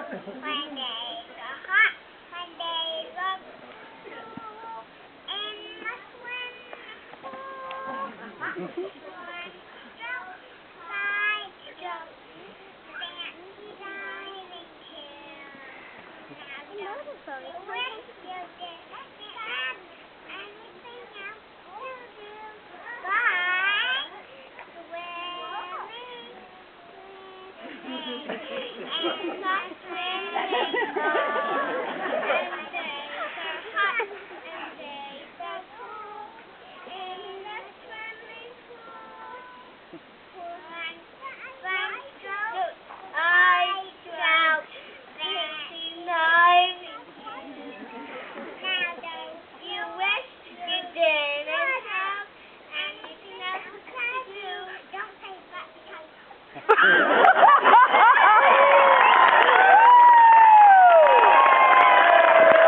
When days are hot, when days are cool, in the swimming pool. One stroke, side stroke, fancy diving too. Now don't you wish you didn't have anything else to do? But swimming with me in the swimming pool. And days are hot and days are cool in the swimming pool. One stroke, I stroke, fancy diving too. Now don't you wish you didn't have anything else to do? Don't say that because